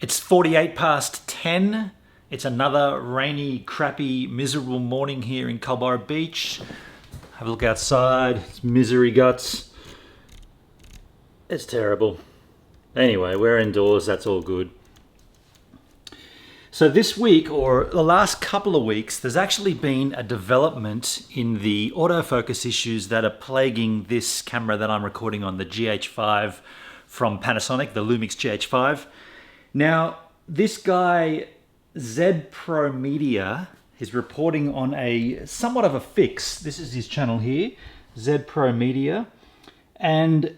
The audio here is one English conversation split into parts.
It's 48 past 10. It's another rainy, crappy, miserable morning here in Culburra Beach. Have a look outside. It's misery guts. It's terrible. Anyway, we're indoors. That's all good. So this week, or the last couple of weeks, there's actually been a development in the autofocus issues that are plaguing this camera that I'm recording on, the GH5 from Panasonic, the Lumix GH5. Now, this guy, Z Pro Media, is reporting on a somewhat of a fix. This is his channel here, Z Pro Media. And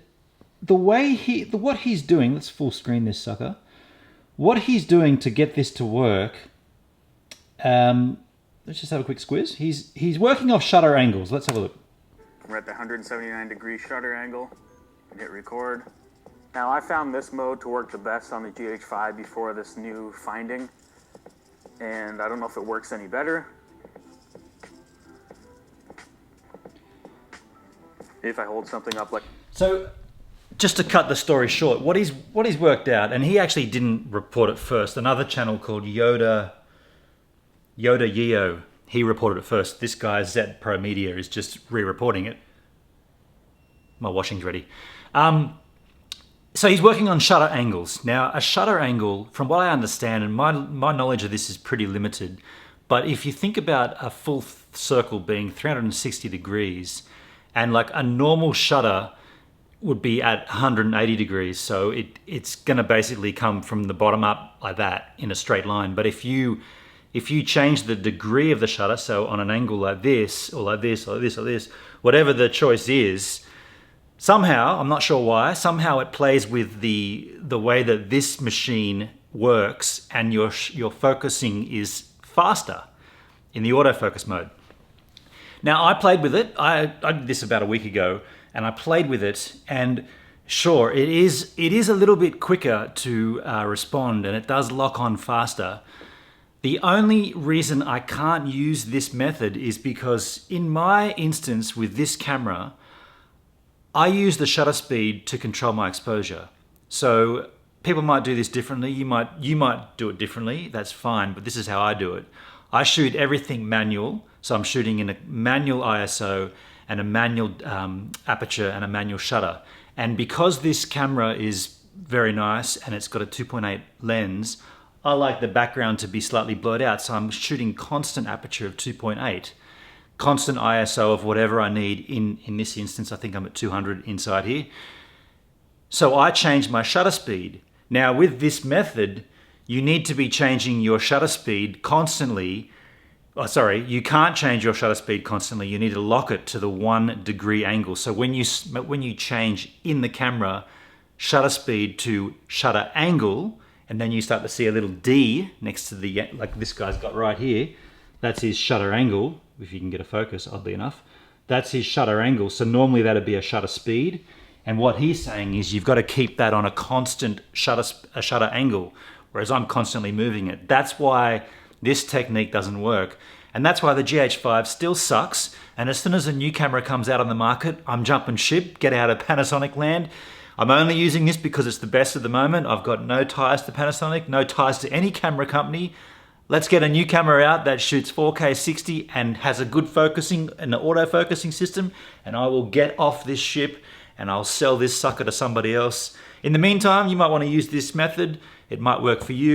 what he's doing, let's full screen this sucker. What he's doing to get this to work, let's just have a quick squiz. He's working off shutter angles. Let's have a look. We're at the 179-degree shutter angle. Hit record. Now I found this mode to work the best on the GH5 before this new finding, and I don't know if it works any better. If I hold something up like... So, just to cut the story short, what he's worked out, and he actually didn't report it first. Another channel called Yoda Yeo, he reported it first. This guy, Z Pro Media, is just re-reporting it. My washing's ready. So he's working on shutter angles. Now, a shutter angle, from what I understand, and my knowledge of this is pretty limited, but if you think about a full circle being 360 degrees, and like a normal shutter would be at 180 degrees, so it's going to basically come from the bottom up like that in a straight line. But if you change the degree of the shutter, so on an angle like this, or like this, or this, or this, whatever the choice is, somehow, I'm not sure why, somehow it plays with the way that this machine works, and your focusing is faster in the autofocus mode. Now, I played with it. I did this about a week ago, and I played with it, and sure, it is a little bit quicker to respond, and it does lock on faster. The only reason I can't use this method is because in my instance with this camera, I use the shutter speed to control my exposure. So people might do this differently. You might do it differently. That's fine, but this is how I do it. I shoot everything manual. So I'm shooting in a manual ISO and a manual aperture and a manual shutter. And because this camera is very nice and it's got a 2.8 lens, I like the background to be slightly blurred out. So I'm shooting constant aperture of 2.8. Constant ISO of whatever I need. In this instance, I think I'm at 200 inside here. So I changed my shutter speed. Now with this method, you need to be changing your shutter speed constantly. Oh, sorry, you can't change your shutter speed constantly. You need to lock it to the 1 degree angle. So when you change in the camera shutter speed to shutter angle, and then you start to see a little D next to the, like this guy's got right here, that's his shutter angle. If you can get a focus, oddly enough, that's his shutter angle. So normally that'd be a shutter speed. And what he's saying is you've got to keep that on a constant shutter angle, whereas I'm constantly moving it. That's why this technique doesn't work. And that's why the GH5 still sucks. And as soon as a new camera comes out on the market, I'm jumping ship, get out of Panasonic land. I'm only using this because it's the best at the moment. I've got no ties to Panasonic, no ties to any camera company. Let's get a new camera out that shoots 4K 60 and has a good focusing and an auto-focusing system, and I will get off this ship and I'll sell this sucker to somebody else. In the meantime, you might want to use this method. It might work for you.